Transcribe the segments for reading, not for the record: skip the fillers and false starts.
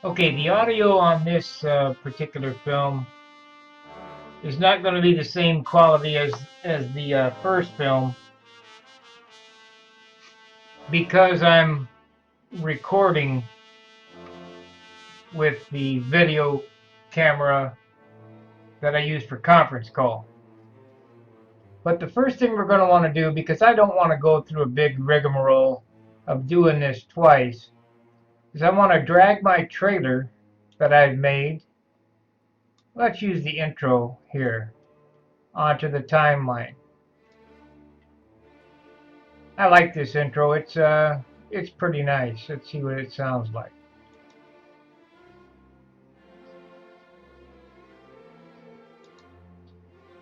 Okay, the audio on this particular film is not going to be the same quality as the first film because I'm recording with the video camera that I use for conference call. But the first thing we're going to want to do, because I don't want to go through a big rigmarole of doing this twice, is I want to drag my trailer that I've made. Let's use the intro here onto the timeline. I like this intro. It's pretty nice. Let's see what it sounds like.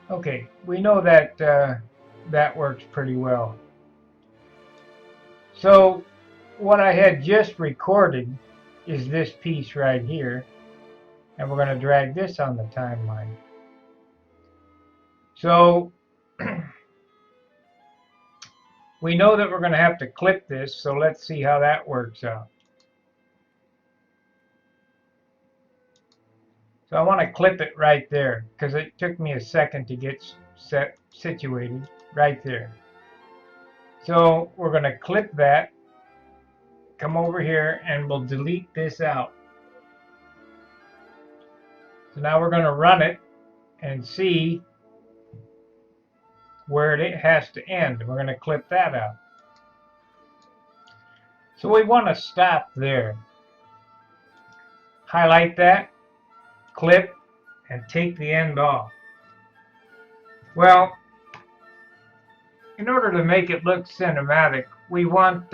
Okay, we know that that works pretty well. So what I had just recorded is this piece right here, and we're going to drag this on the timeline. So we know that we're going to have to clip this, so let's see how that works out. So I want to clip it right there because it took me a second to get situated right there. So we're going to clip that, come over here, and we'll delete this out. So now we're going to run it and see where it has to end. We're going to clip that out. So we want to stop there. Highlight that, clip, and take the end off. Well, in order to make it look cinematic, we want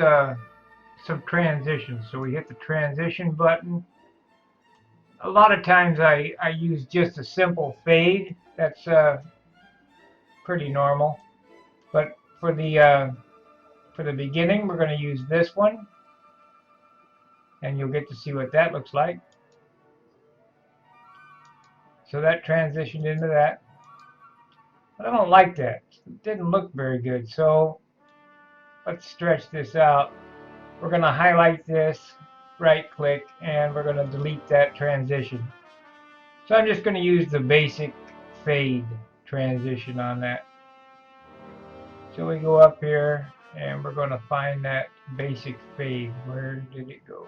some transitions. So we hit the transition button. A lot of times I use just a simple fade. That's pretty normal. But for the beginning, we're going to use this one. And you'll get to see what that looks like. So that transitioned into that. But I don't like that. It didn't look very good. So let's stretch this out. We're going to highlight this, right click, and we're going to delete that transition. So I'm just going to use the basic fade transition on that. So we go up here and we're going to find that basic fade. Where did it go?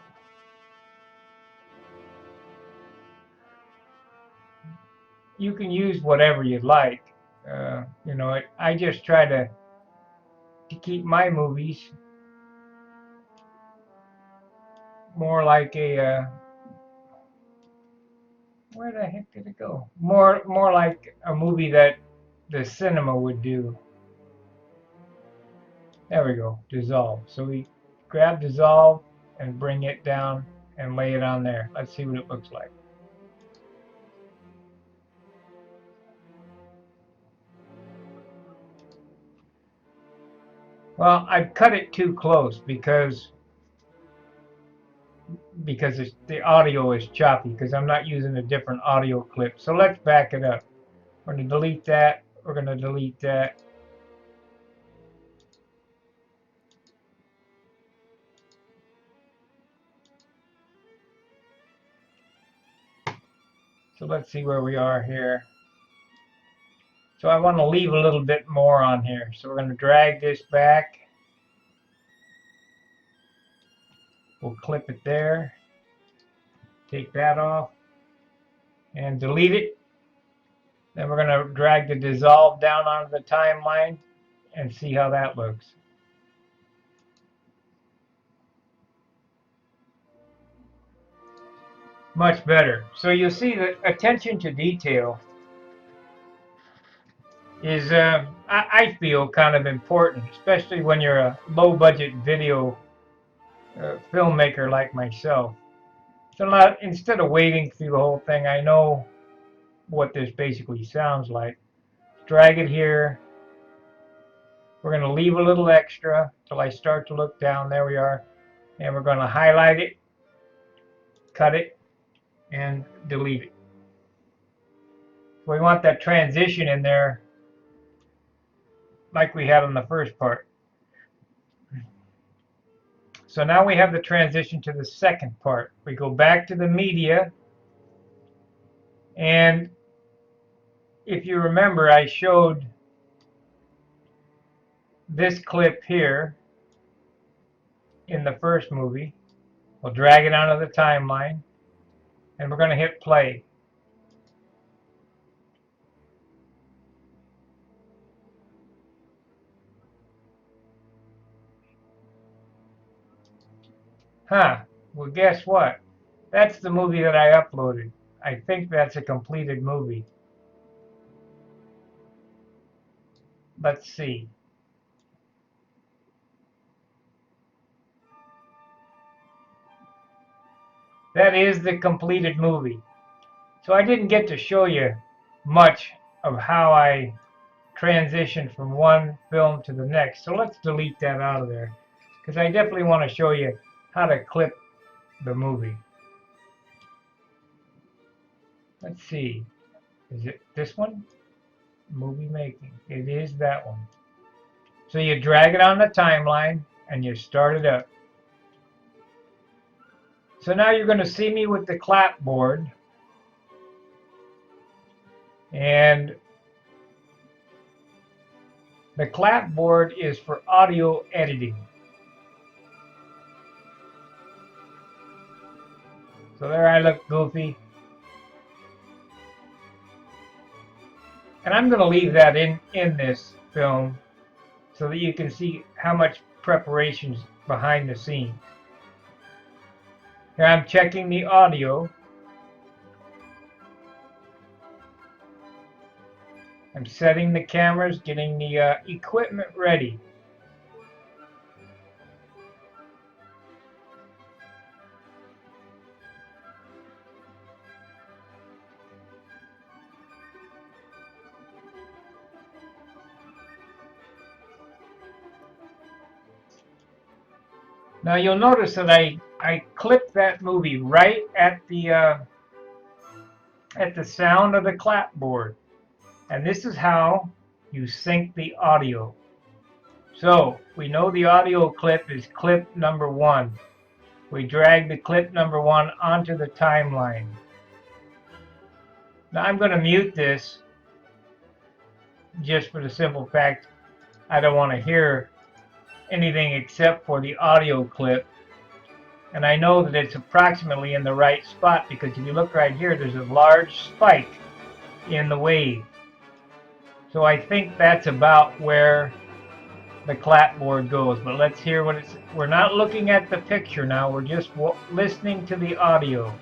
You can use whatever you like. You know, I just try to keep my movies more like a where the heck did it go? More like a movie that the cinema would do. There we go, dissolve. So we grab dissolve and bring it down and lay it on there. Let's see what it looks like. Well, I've cut it too close because the audio is choppy because I'm not using a different audio clip. So let's back it up. We're going to delete that. We're going to delete that. So let's see where we are here. So I want to leave a little bit more on here. So we're going to drag this back. We'll clip it there. Take that off and delete it. Then we're going to drag the dissolve down onto the timeline and see how that looks. Much better. So you'll see that attention to detail is, I feel, kind of important, especially when you're a low-budget video filmmaker like myself. So instead of waiting through the whole thing, I know what this basically sounds like. Drag it here. We're going to leave a little extra till I start to look down. There we are. And we're going to highlight it, cut it, and delete it. We want that transition in there like we had on the first part. So now we have the transition to the second part. We go back to the media, and if you remember, I showed this clip here in the first movie. We'll drag it onto the timeline, and we're going to hit play. Huh, well guess what? That's the movie that I uploaded. I think that's a completed movie. Let's see. That is the completed movie. So I didn't get to show you much of how I transitioned from one film to the next. So let's delete that out of there, because I definitely want to show you how to clip the movie. Let's see. Is it this one? Movie making. It is that one. So you drag it on the timeline and you start it up. So now you're going to see me with the clapboard, and the clapboard is for audio editing. So there I look goofy. And I'm going to leave that in this film so that you can see how much preparation's behind the scenes. Here I'm checking the audio. I'm setting the cameras, getting the equipment ready. Now you'll notice that I clipped that movie right at the sound of the clapboard. And this is how you sync the audio. So we know the audio clip is clip number 1. We drag the clip number 1 onto the timeline. Now I'm going to mute this just for the simple fact I don't want to hear anything except for the audio clip. And I know that it's approximately in the right spot, because if you look right here, there's a large spike in the wave. So I think that's about where the clapboard goes. But let's hear what it's. We're not looking at the picture now. We're just listening to the audio.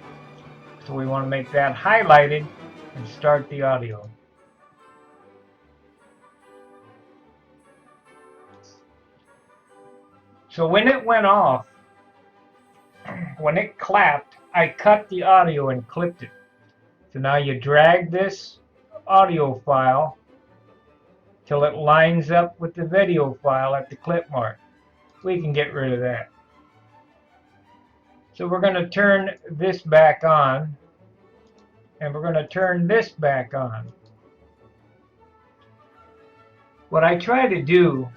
So we want to make that highlighted and start the audio. So when it went off, when it clapped, I cut the audio and clipped it. So now you drag this audio file till it lines up with the video file at the clip mark. We can get rid of that. So we're going to turn this back on, and we're going to turn this back on. What I try to do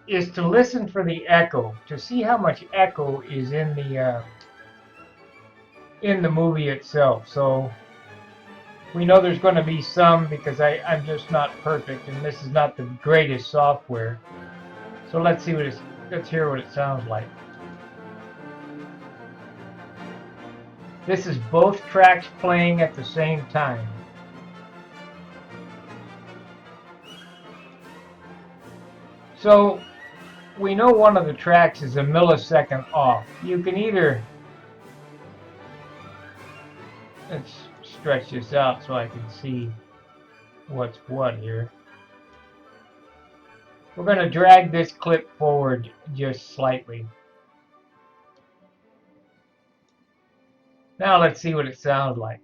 is to listen for the echo, to see how much echo is in the movie itself. So we know there's going to be some, because I'm just not perfect, and this is not the greatest software. So let's hear what it sounds like. This is both tracks playing at the same time. So we know one of the tracks is a millisecond off. You can either, let's stretch this out so I can see what's what here. We're going to drag this clip forward just slightly. Now let's see what it sounds like.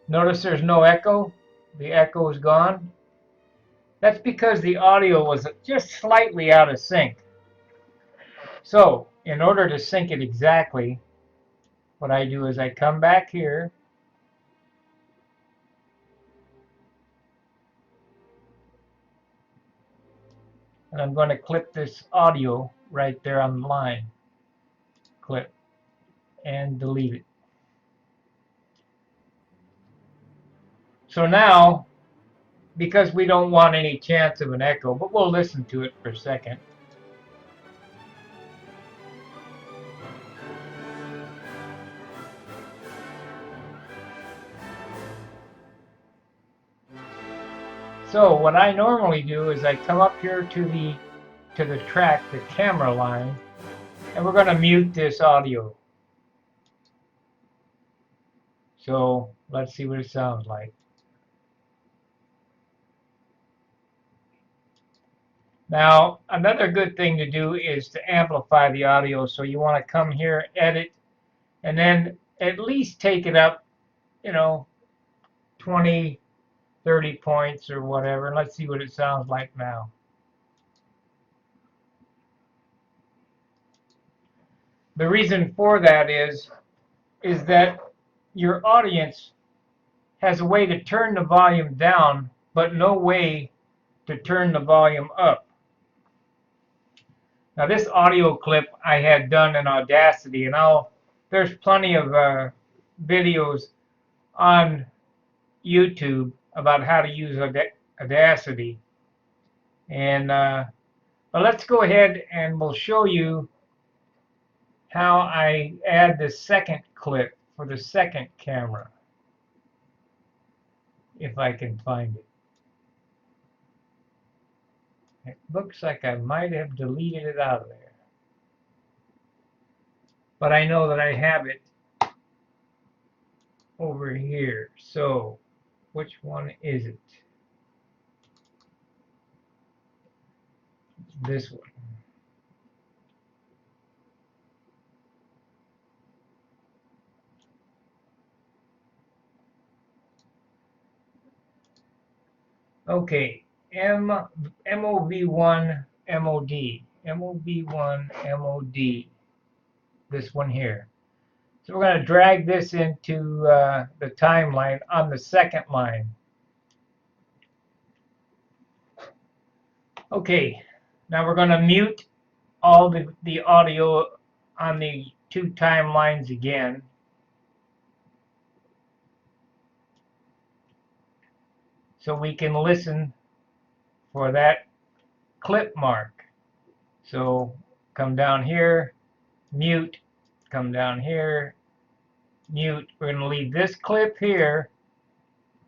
Notice there's no echo. The echo is gone. That's because the audio was just slightly out of sync. So in order to sync it exactly, what I do is I come back here, and I'm going to clip this audio right there on the line. Clip and delete it. So now, because we don't want any chance of an echo, but we'll listen to it for a second. So what I normally do is I come up here to the track, the camera line, and we're going to mute this audio. So let's see what it sounds like. Now, another good thing to do is to amplify the audio. So you want to come here, edit, and then at least take it up, 20, 30 points or whatever. And let's see what it sounds like now. The reason for that is that your audience has a way to turn the volume down, but no way to turn the volume up. Now this audio clip I had done in Audacity, and there's plenty of videos on YouTube about how to use Audacity. And but let's go ahead and we'll show you how I add the second clip for the second camera, if I can find it. It looks like I might have deleted it out of there, but I know that I have it over here. So which one is it? This one. Okay, MOV1 MOD, MOV1 MOD, this one here. So we're going to drag this into the timeline on the second line. Okay, now we're going to mute all the audio on the two timelines again. So we can listen for that clip mark. So come down here, mute, come down here, mute. We're going to leave this clip here.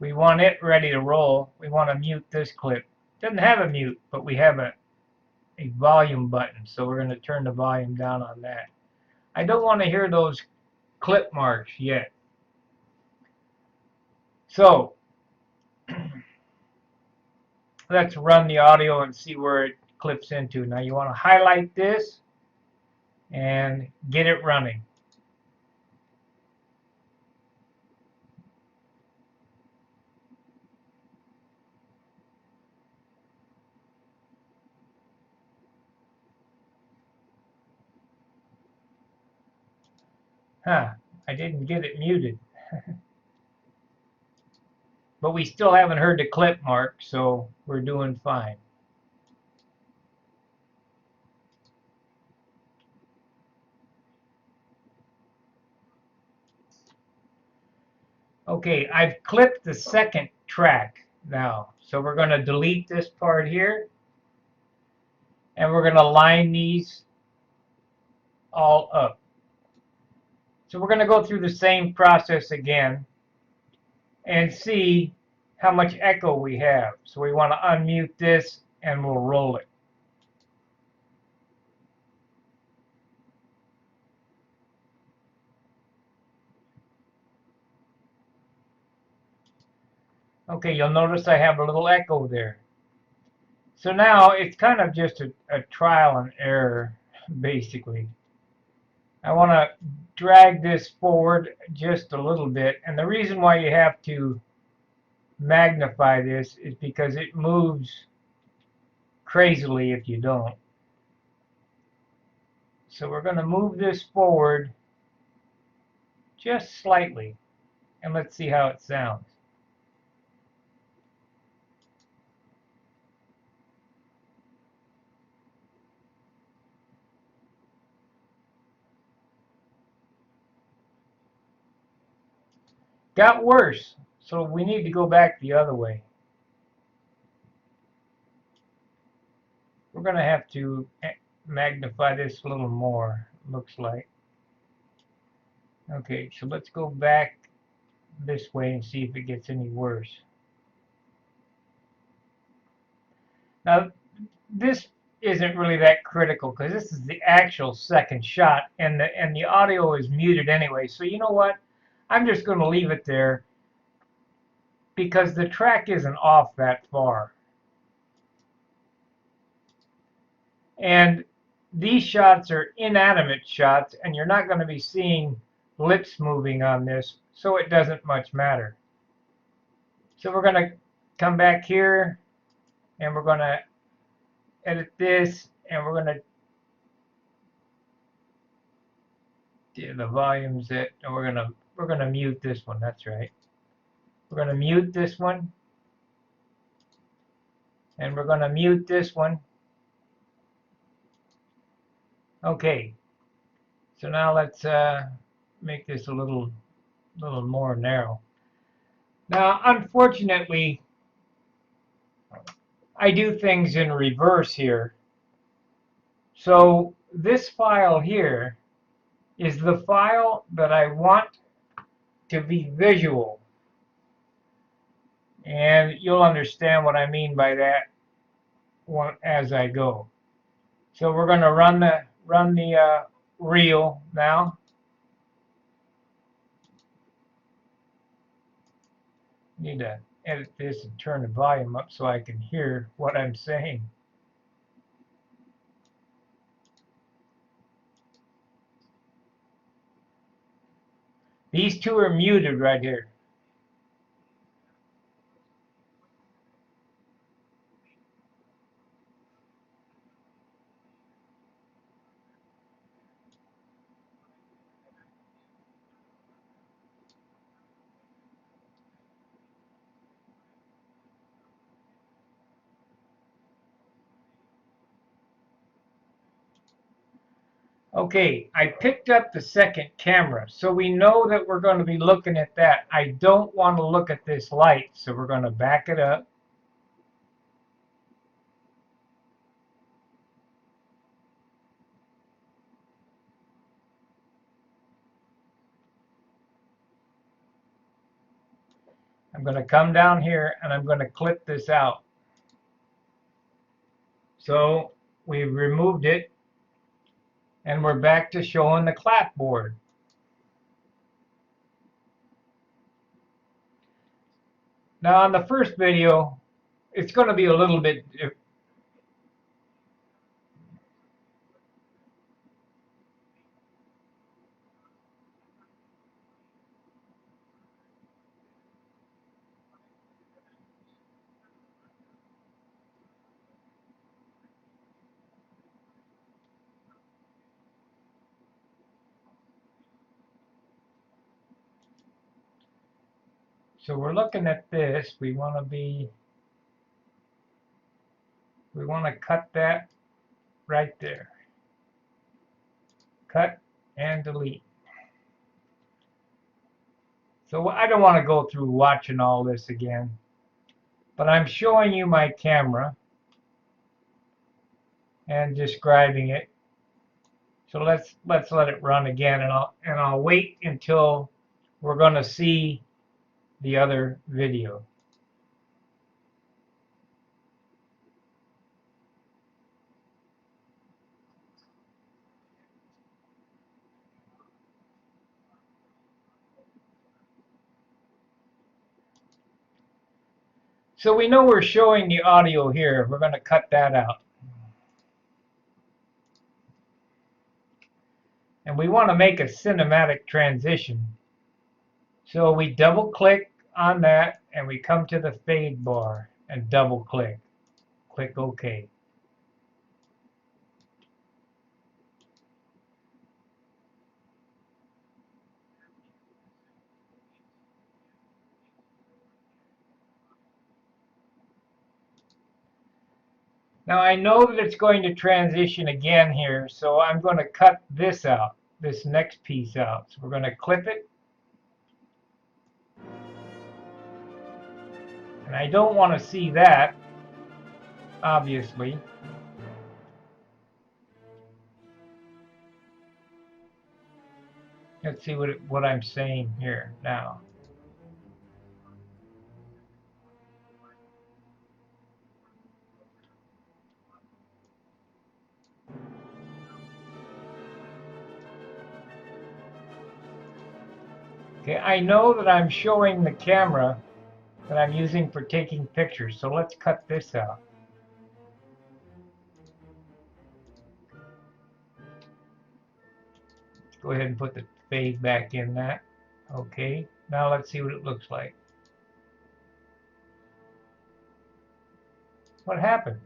We want it ready to roll. We want to mute this clip. It doesn't have a mute, but we have a volume button. So we're going to turn the volume down on that. I don't want to hear those clip marks yet. So let's run the audio and see where it clips into. Now you want to highlight this and get it running. Huh, I didn't get it muted. But we still haven't heard the clip mark, so we're doing fine. Okay, I've clipped the second track now. So we're going to delete this part here. And we're going to line these all up. So we're going to go through the same process again and see how much echo we have. So we want to unmute this and we'll roll it. Okay, you'll notice I have a little echo there. So now it's kind of just a trial and error, basically. I want to drag this forward just a little bit. And the reason why you have to magnify this is because it moves crazily if you don't. So we're going to move this forward just slightly, and let's see how it sounds. Got worse, so we need to go back the other way. We're going to have to magnify this a little more, looks like. Okay, so let's go back this way and see if it gets any worse. Now, this isn't really that critical because this is the actual second shot, and the audio is muted anyway. So you know what? I'm just going to leave it there because the track isn't off that far. And these shots are inanimate shots, and you're not going to be seeing lips moving on this, so it doesn't much matter. So we're going to come back here, and we're going to edit this, and we're going to do the volumes that, and we're going to mute this one. That's right. We're going to mute this one, and we're going to mute this one. Okay. So now let's make this a little more narrow. Now, unfortunately, I do things in reverse here. So this file here is the file that I want to be visual. And you'll understand what I mean by that as I go. So we're going to run the reel now. Need to edit this and turn the volume up so I can hear what I'm saying. These two are muted right here. Okay, I picked up the second camera, so we know that we're going to be looking at that. I don't want to look at this light, so we're going to back it up. I'm going to come down here and I'm going to clip this out. So we've removed it, and we're back to showing the clapboard. Now on the first video, it's going to be a little bit. So we're looking at this. We want to cut that right there. Cut and delete. So I don't want to go through watching all this again, but I'm showing you my camera and describing it. So let's let it run again, and I'll wait until we're going to see the other video. So we know we're showing the audio here. We're going to cut that out. And we want to make a cinematic transition. So we double click on that, and we come to the fade bar and double click. Click OK. Now I know that it's going to transition again here, so I'm going to cut this out, this next piece out. So we're going to clip it. And I don't want to see that, obviously. Let's see what I'm saying here now. Okay, I know that I'm showing the camera that I'm using for taking pictures, so let's cut this out. Let's go ahead and put the fade back in that. Okay, now let's see what it looks like. What happened?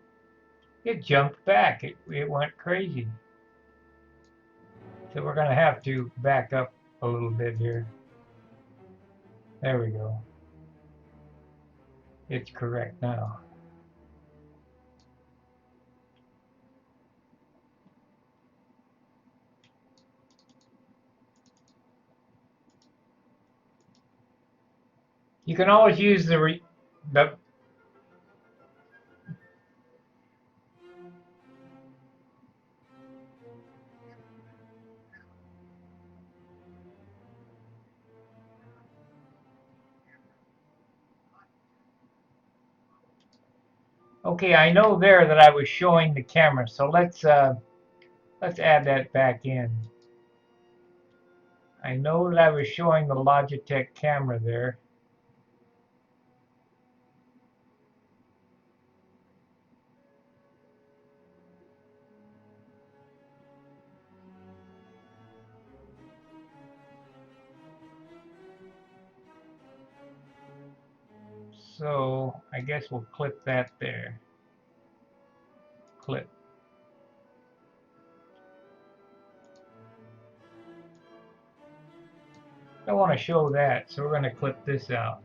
It jumped back. It went crazy. So we're going to have to back up a little bit here. There we go. It's correct now. You can always use the Okay, I know there that I was showing the camera, so let's add that back in. I know that I was showing the Logitech camera there. So I guess we'll clip that there. Clip. I want to show that, so we're going to clip this out.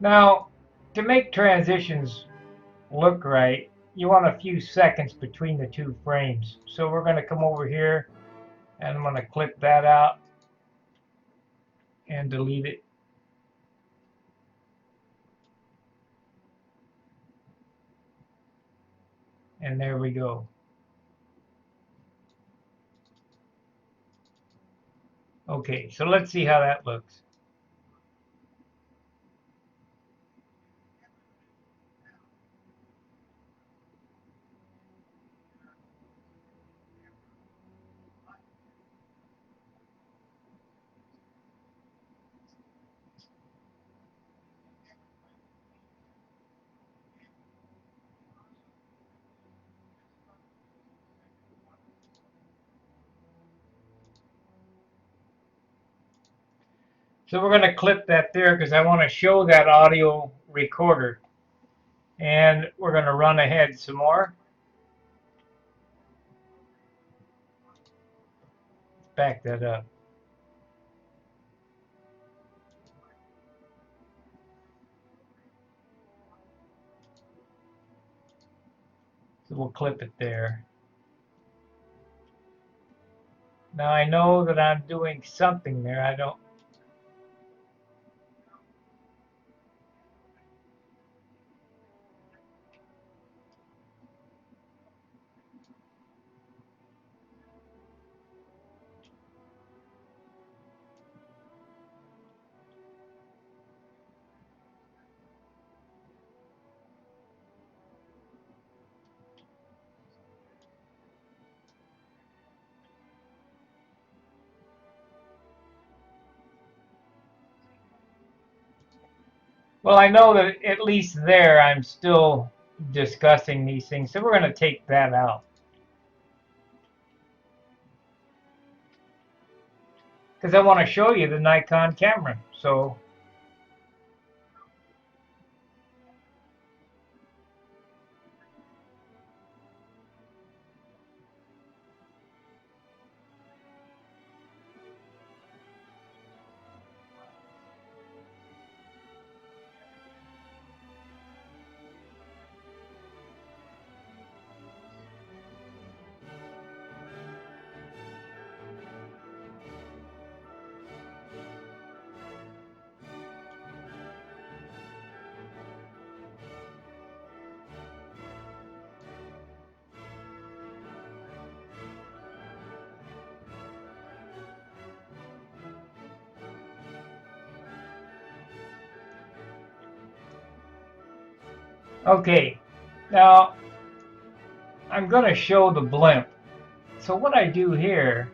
Now, to make transitions look right, you want a few seconds between the two frames. So we're going to come over here and I'm going to clip that out and delete it. And there we go. Okay, so let's see how that looks. So we're going to clip that there because I want to show that audio recorder. And we're going to run ahead some more. Back that up. So we'll clip it there. Now I know that I'm doing something there. I don't. Well, I know that at least there I'm still discussing these things. So we're going to take that out. Because I want to show you the Nikon camera. So Okay, now I'm going to show the blimp. So what I do here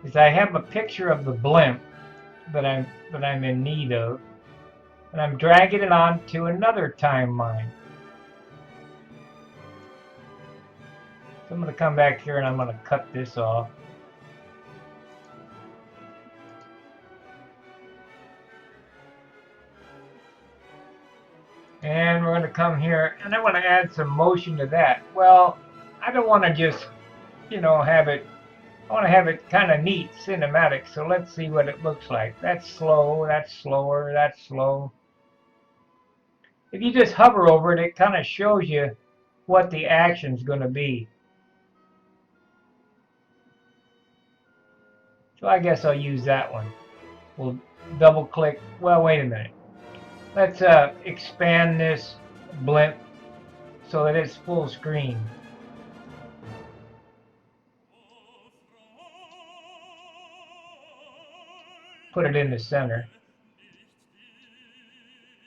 is I have a picture of the blimp that I'm in need of, and I'm dragging it onto another timeline. So I'm going to come back here and I'm going to cut this off. And we're going to come here and I want to add some motion to that. Well, I don't want to just, have it, I want to have it kind of neat, cinematic. So let's see what it looks like. That's slow, that's slower, that's slow. If you just hover over it, it kind of shows you what the action's going to be. So I guess I'll use that one. We'll double click. Well, wait a minute. Let's expand this blimp so that it's full screen. Put it in the center.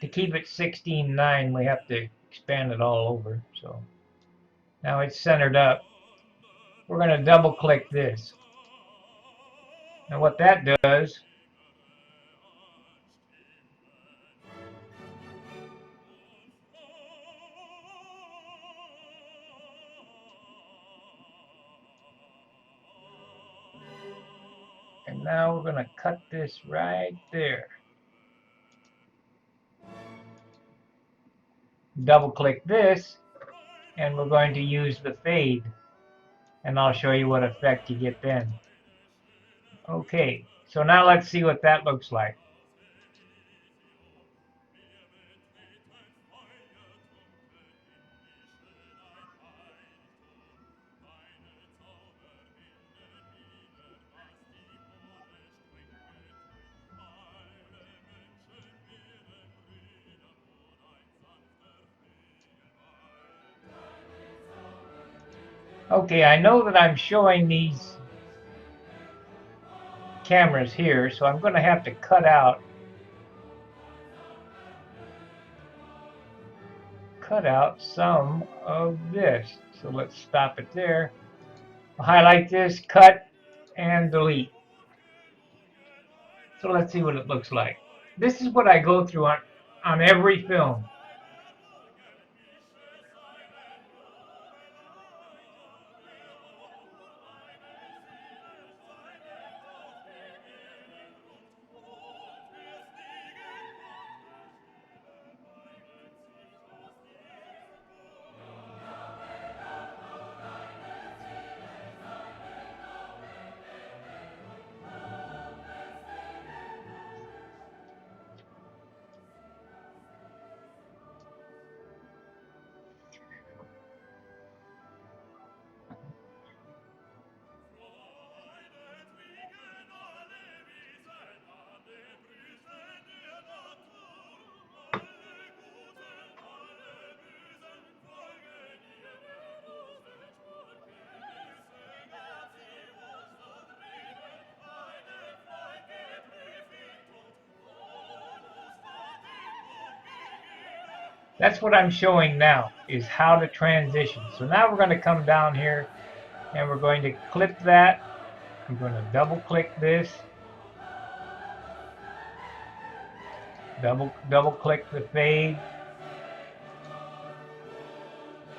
To keep it 16:9, we have to expand it all over. So now it's centered up. We're going to double click this. Now what that does, and now we're going to cut this right there. Double click this, and we're going to use the fade, and I'll show you what effect you get then. Okay, so now let's see what that looks like. Okay, I know that I'm showing these cameras here, so I'm going to have to cut out some of this. So let's stop it there. I'll highlight this, cut, and delete. So let's see what it looks like. This is what I go through on every film. That's what I'm showing now, is how to transition. So now we're going to come down here and we're going to clip that. I'm going to double click this. Double click the fade.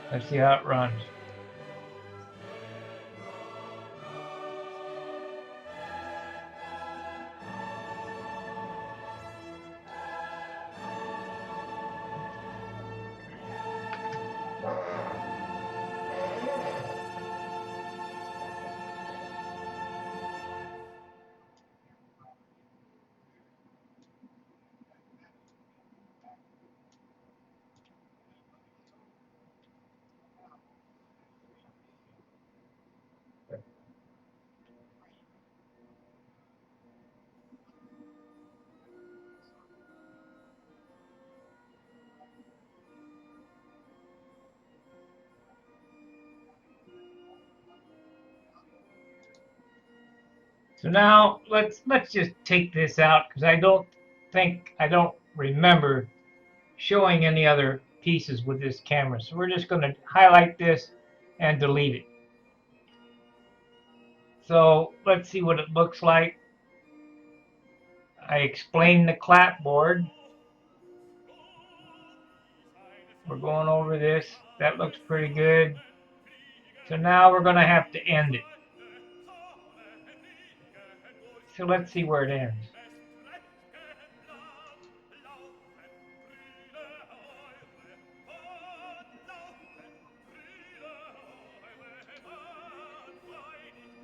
Let's see how it runs. So now let's just take this out because I don't remember showing any other pieces with this camera. So we're just going to highlight this and delete it. So let's see what it looks like. I explained the clapboard. We're going over this. That looks pretty good. So now we're going to have to end it. So let's see where it ends.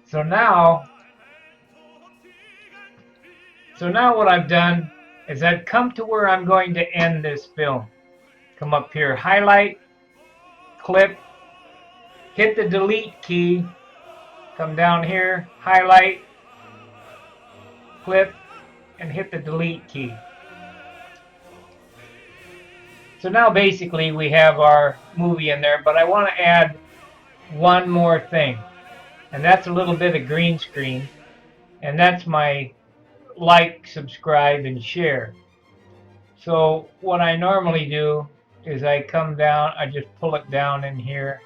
So now what I've done is I've come to where I'm going to end this film. Come up here, highlight, clip, hit the delete key, come down here, highlight, clip, and hit the delete key. So now basically we have our movie in there, but I want to add one more thing, and that's a little bit of green screen, and that's my like, subscribe, and share. So what I normally do is I come down, I just pull it down in here,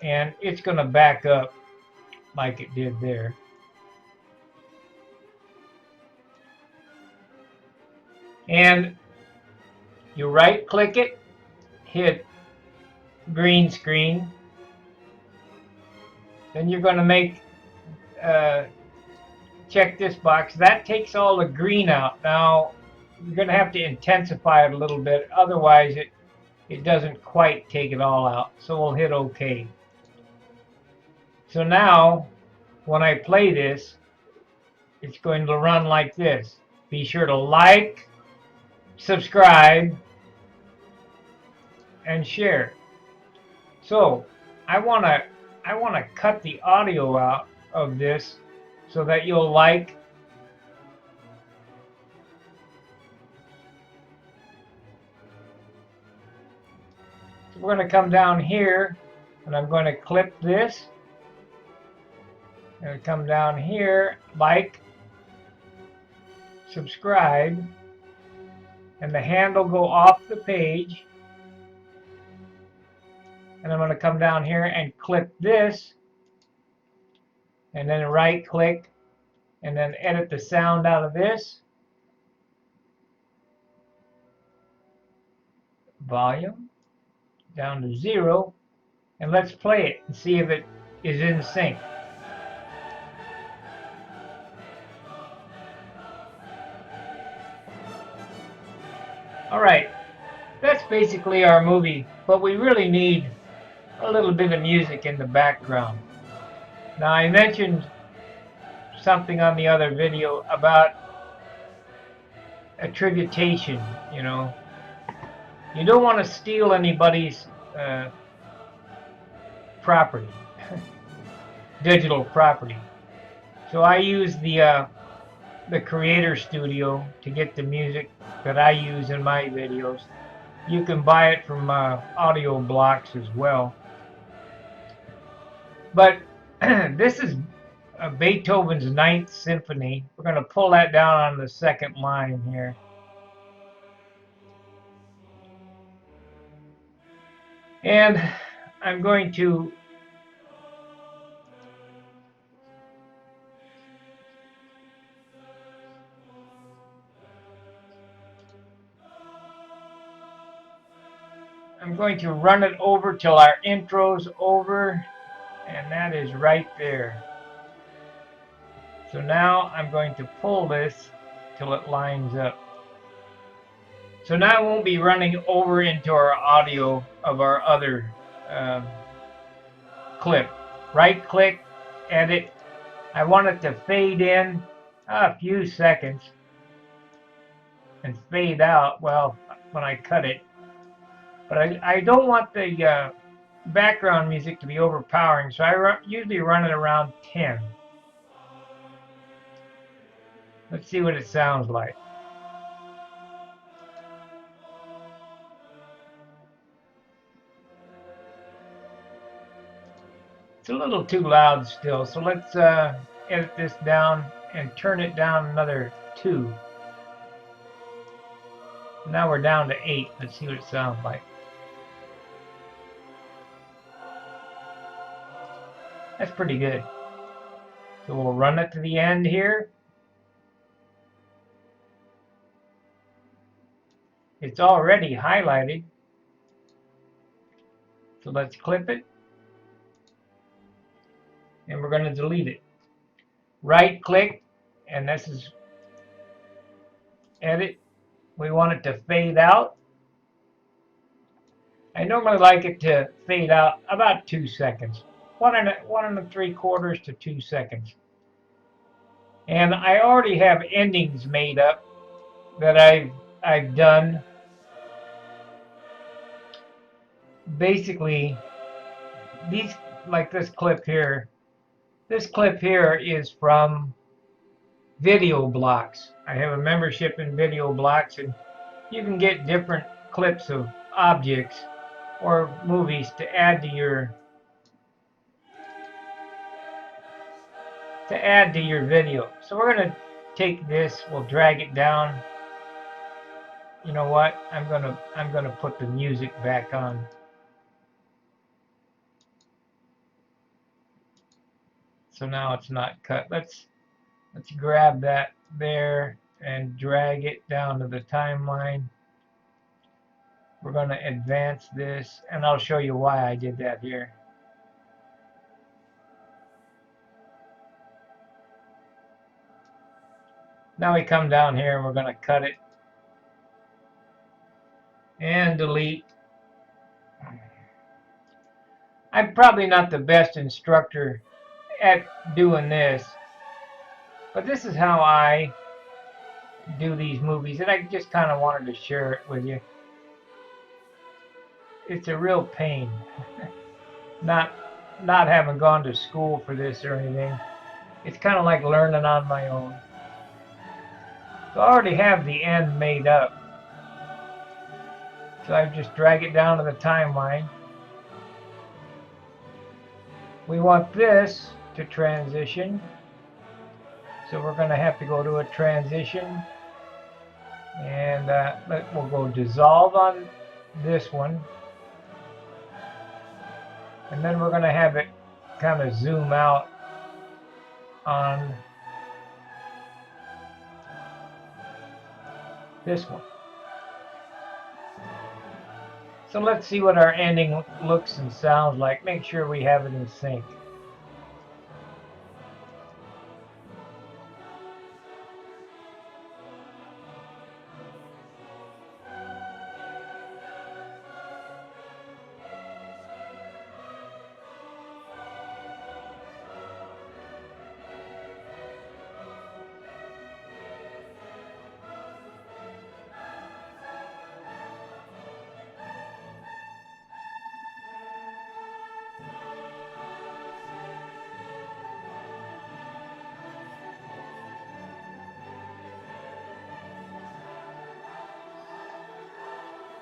and it's going to back up like it did there. And you right click it, hit green screen, then you're going to make check this box. That takes all the green out. Now you're going to have to intensify it a little bit, otherwise it doesn't quite take it all out. So we'll hit OK. So now when I play this, it's going to run like this. Be sure to like, subscribe, and share. So I want to cut the audio out of this so that you'll like. So we're going to come down here, and I'm going to clip this. I'm going to come down here, like, subscribe, and the hand will go off the page. And I'm going to come down here and clip this, and then right click, and then edit the sound out of this. Volume down to 0, and let's play it and see if it is in sync. Alright, that's basically our movie, but we really need a little bit of music in the background. Now I mentioned something on the other video about attribution, you know. You don't want to steal anybody's property, digital property. So I use the Creator Studio to get the music that I use in my videos. You can buy it from audio blocks as well. But this is Beethoven's Ninth Symphony. We're going to pull that down on the second line here. And I'm going to run it over till our intro's over, and that is right there. So now I'm going to pull this till it lines up. So now it won't be running over into our audio of our other clip. Right click, edit. I want it to fade in a few seconds and fade out, well, when I cut it. But I don't want the background music to be overpowering, so I usually run it around 10. Let's see what it sounds like. It's a little too loud still, so let's edit this down and turn it down another 2. Now we're down to 8. Let's see what it sounds like. That's pretty good. So we'll run it to the end here. It's already highlighted. So let's clip it. And we're going to delete it. Right click, and this is edit. We want it to fade out. I normally like it to fade out about 2 seconds. 1 3/4 to 2 seconds. And I already have endings made up that I've done. Basically, these, like this clip here. This clip here is from Video Blocks. I have a membership in Video Blocks, and you can get different clips of objects or movies to add to your video. So we're going to take this, we'll drag it down. You know what? I'm going to put the music back on. So now it's not cut. Let's grab that there and drag it down to the timeline. We're going to advance this, and I'll show you why I did that here. Now we come down here and we're going to cut it and delete. I'm probably not the best instructor at doing this, but this is how I do these movies, and I just kind of wanted to share it with you. It's a real pain not having gone to school for this or anything. It's kind of like learning on my own. So I already have the end made up. So I just drag it down to the timeline. We want this to transition. So we're going to have to go to a transition. And we'll go dissolve on this one. And then we're going to have it kind of zoom out on this one. So let's see what our ending looks and sounds like. Make sure we have it in sync.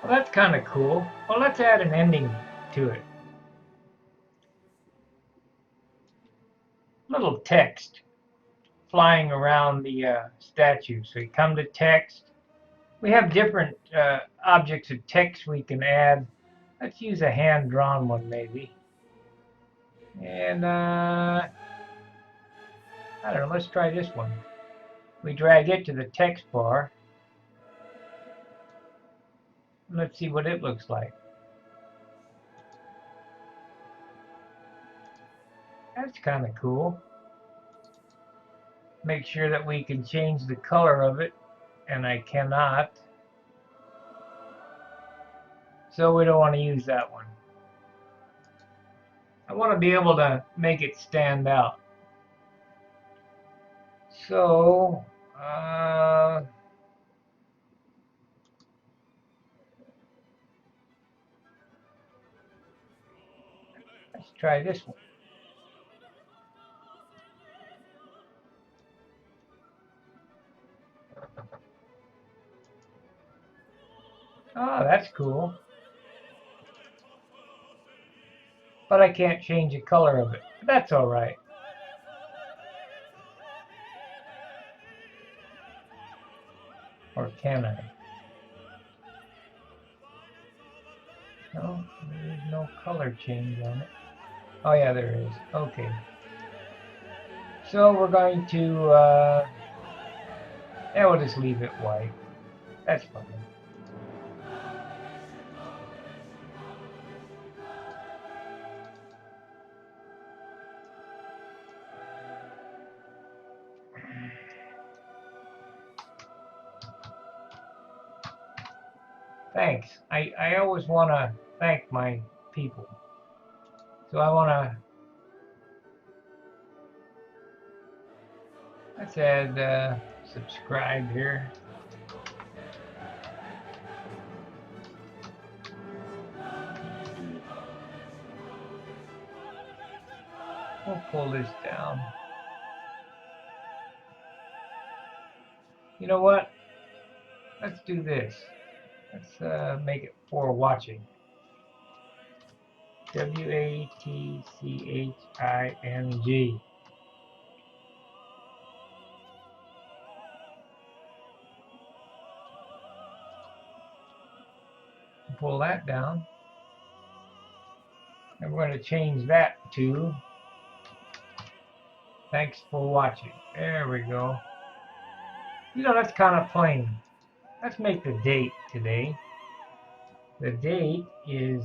Well, that's kind of cool. Well, let's add an ending to it. Little text flying around the statue. So you come to text. We have different objects of text we can add. Let's use a hand-drawn one maybe. And I don't know, let's try this one. We drag it to the text bar. Let's see what it looks like. That's kind of cool. Make sure that we can change the color of it, and I cannot. So we don't want to use that one. I want to be able to make it stand out. So, let's try this one. Oh, that's cool. But I can't change the color of it. But that's all right. Or can I? No, there is no color change on it. Oh yeah, there is. Okay. So we're going to, yeah, we'll just leave it white. That's fine. Thanks. I always want to thank my people. So I want to, let's add subscribe here. We'll pull this down. You know what? Let's do this. Let's make it for watching. WATCHING. Pull that down. And we're going to change that to thanks for watching. There we go. You know, that's kind of plain. Let's make the date today. The date is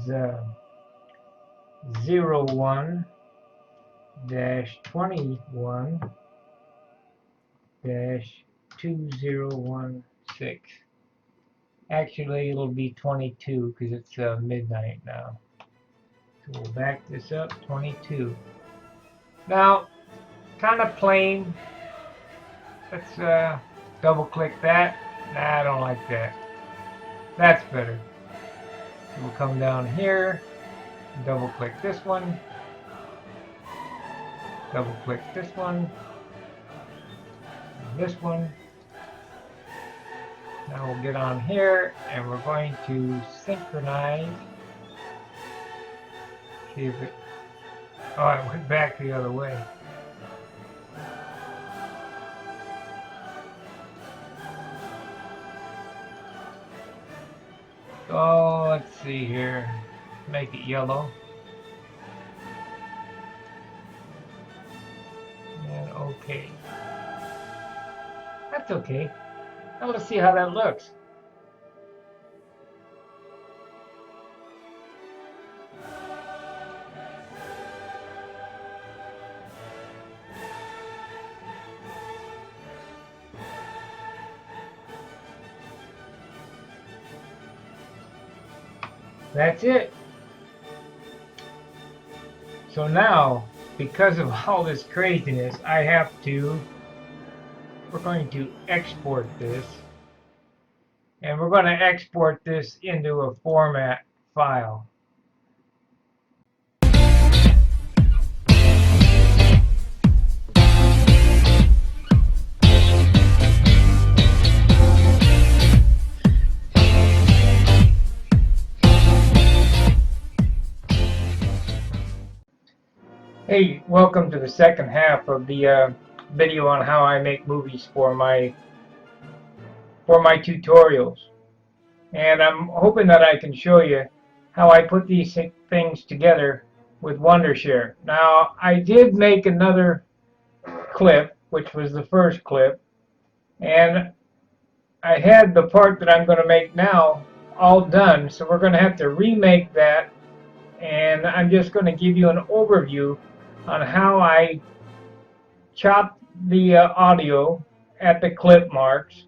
01-21-2016. Actually, it'll be 22 because it's midnight now. So we'll back this up, 22. Now, kind of plain. Let's double click that. Nah, I don't like that. That's better. So we'll come down here, double click this one, double click this one, and this one. Now we'll get on here and we're going to synchronize. See if it, oh, it went back the other way. Oh, let's see here. Make it yellow. And okay. That's okay. Now let's see how that looks. That's it. So now, because of all this craziness, we're going to export this. And we're going to export this into a format file. Hey, welcome to the second half of the video on how I make movies for my tutorials. And I'm hoping that I can show you how I put these things together with Wondershare. Now, I did make another clip, which was the first clip, and I had the part that I'm going to make now all done, so we're going to have to remake that, and I'm just going to give you an overview on how I chop the audio at the clip marks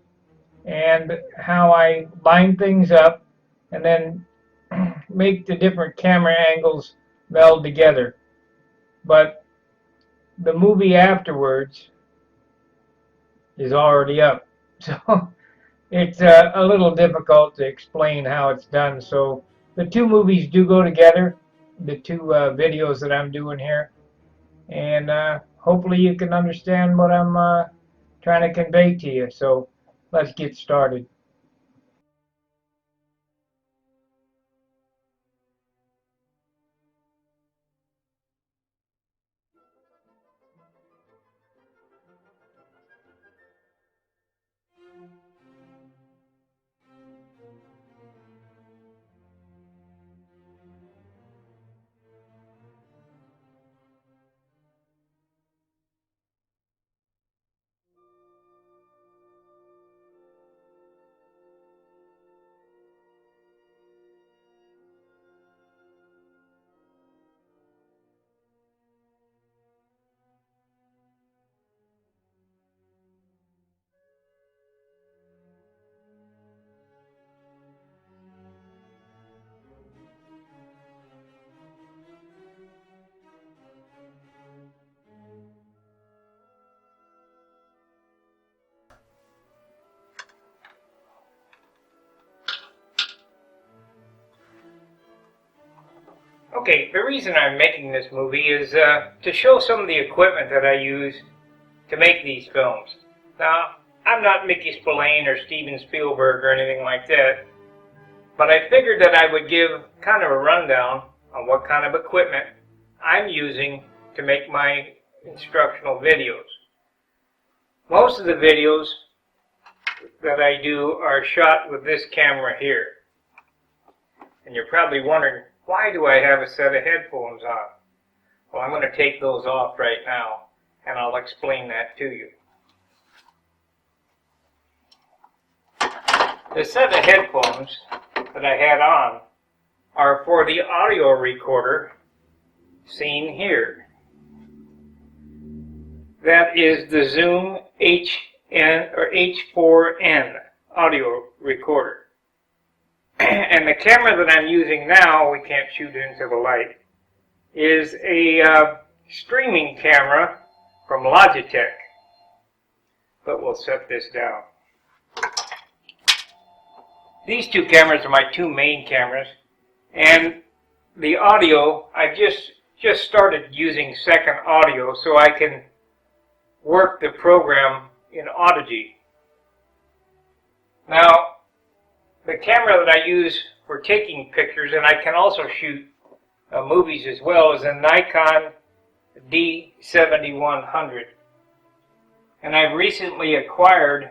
and how I line things up and then make the different camera angles meld together. But the movie afterwards is already up, so it's a little difficult to explain how it's done. So the two movies do go together, the two videos that I'm doing here, and hopefully you can understand what I'm trying to convey to you. So let's get started. Okay, the reason I'm making this movie is to show some of the equipment that I use to make these films. Now, I'm not Mickey Spillane or Steven Spielberg or anything like that, but I figured that I would give kind of a rundown on what kind of equipment I'm using to make my instructional videos. Most of the videos that I do are shot with this camera here. And you're probably wondering, why do I have a set of headphones on? Well, I'm going to take those off right now, and I'll explain that to you. The set of headphones that I had on are for the audio recorder seen here. That is the Zoom H4n audio recorder. And the camera that I'm using now, we can't shoot into the light, is a streaming camera from Logitech. But we'll set this down. These two cameras are my two main cameras, and the audio, I just started using Second Audio so I can work the program in Audigy. Now, the camera that I use for taking pictures, and I can also shoot movies as well, is a Nikon D7100. And I've recently acquired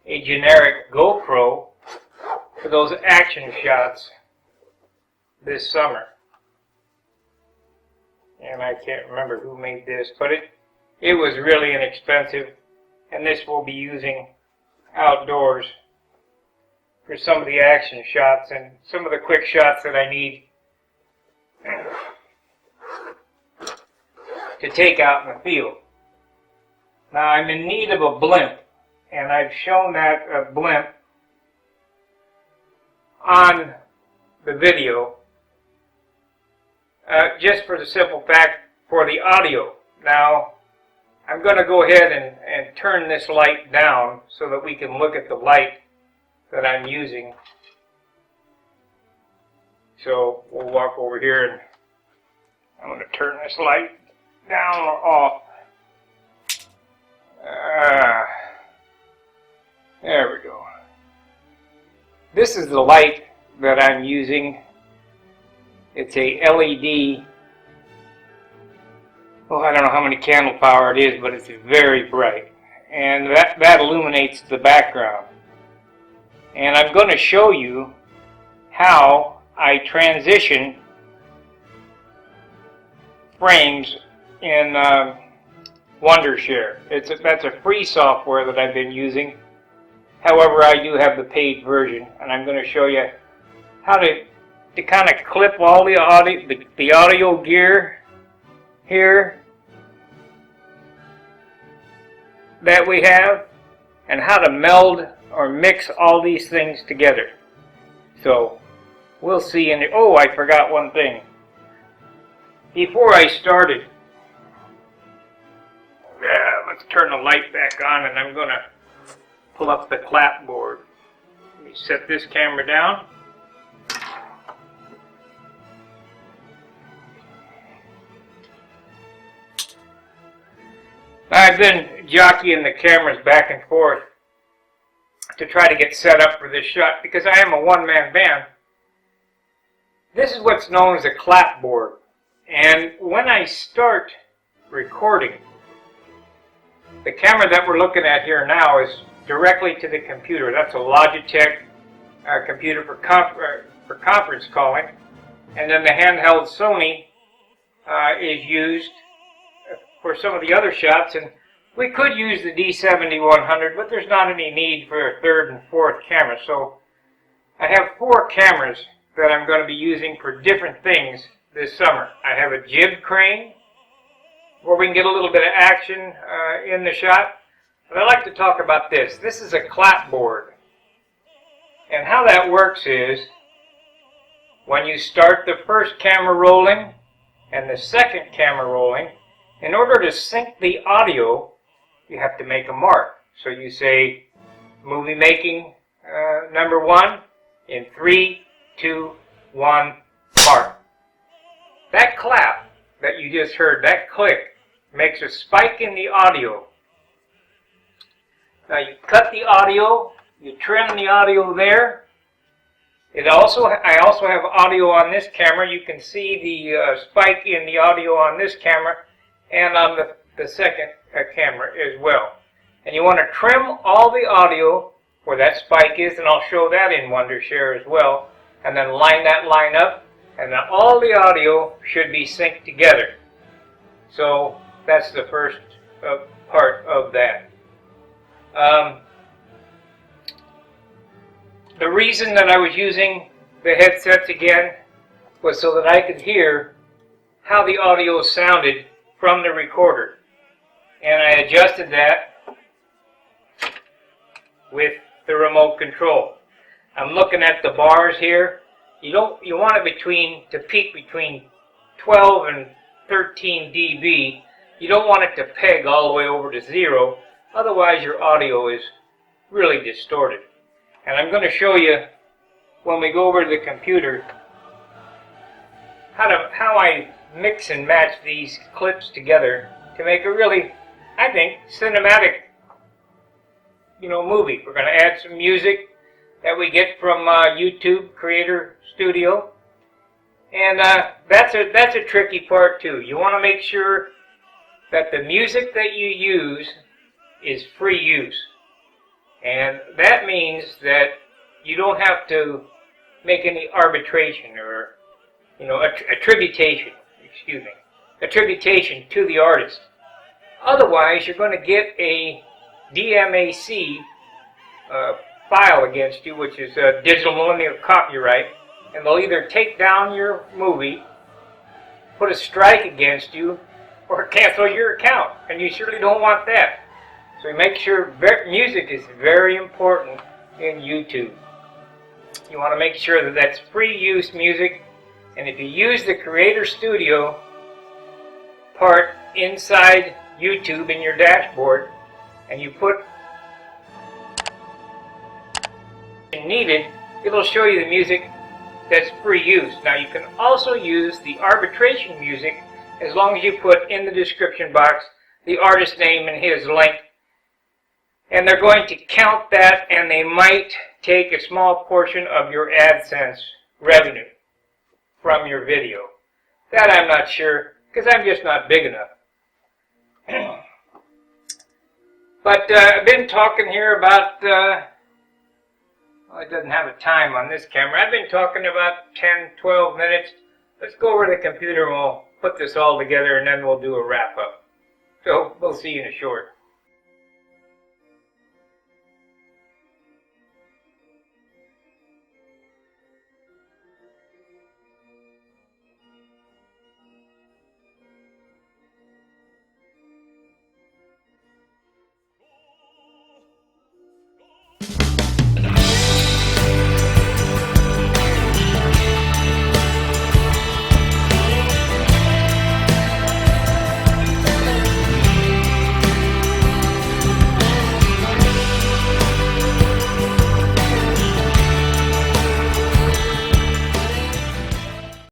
a generic GoPro for those action shots this summer. And I can't remember who made this, but it was really inexpensive, and this we'll be using outdoors for some of the action shots and some of the quick shots that I need to take out in the field. Now, I'm in need of a blimp, and I've shown that blimp on the video just for the simple fact for the audio. Now, I'm going to go ahead and turn this light down so that we can look at the light that I'm using. So we'll walk over here and I'm going to turn this light down or off. There we go. This is the light that I'm using. It's a LED. Oh, I don't know how many candle power it is, but it's very bright. And that illuminates the background. And I'm going to show you how I transition frames in Wondershare. That's a free software that I've been using. However, I do have the paid version, and I'm going to show you how to kind of clip all the audio gear here that we have, and how to meld or mix all these things together. So we'll see. Oh, I forgot one thing. Before I started, let's turn the light back on, and I'm going to pull up the clapboard. Let me set this camera down. I've been jockeying the cameras back and forth to try to get set up for this shot because I am a one-man band. This is what's known as a clapboard. And when I start recording, the camera that we're looking at here now is directly to the computer. That's a Logitech computer for conference calling. And then the handheld Sony is used for some of the other shots. And we could use the D7100, but there's not any need for a third and fourth camera. So I have 4 cameras that I'm going to be using for different things this summer. I have a jib crane where we can get a little bit of action in the shot. But I'd like to talk about this. This is a clapboard. And how that works is when you start the first camera rolling and the second camera rolling, in order to sync the audio, you have to make a mark. So you say, movie making number 1, in 3, 2, 1, mark. That clap that you just heard, that click, makes a spike in the audio. Now you cut the audio, you trim the audio there. I also have audio on this camera. You can see the spike in the audio on this camera and on the second camera as well. And you want to trim all the audio where that spike is, and I'll show that in Wondershare as well. And then line that line up, and then all the audio should be synced together. So that's the first part of that. The reason that I was using the headsets again was so that I could hear how the audio sounded from the recorder. And I adjusted that with the remote control. I'm looking at the bars here. You want it to peak between 12 and 13 dB. You don't want it to peg all the way over to 0, otherwise your audio is really distorted. And I'm going to show you, when we go over to the computer, how I mix and match these clips together to make a really, I think, cinematic, movie. We're going to add some music that we get from YouTube Creator Studio, and that's a tricky part too. You want to make sure that the music that you use is free use. And that means that you don't have to make any arbitration or, attribution to the artist. Otherwise, you're going to get a DMAC file against you, which is a digital millennial copyright, and they'll either take down your movie, put a strike against you, or cancel your account, and you surely don't want that. So make sure music is very important in YouTube. You want to make sure that that's free use music, and if you use the Creator Studio part inside YouTube in your dashboard, and you put needed, it'll show you the music that's free use. Now you can also use the arbitration music as long as you put in the description box the artist name and his link. And they're going to count that, and they might take a small portion of your AdSense revenue from your video. That I'm not sure, because I'm just not big enough. But I've been talking here about, it doesn't have a time on this camera. I've been talking about 10, 12 minutes. Let's go over to the computer and we'll put this all together, and then we'll do a wrap-up. So we'll see you in a short.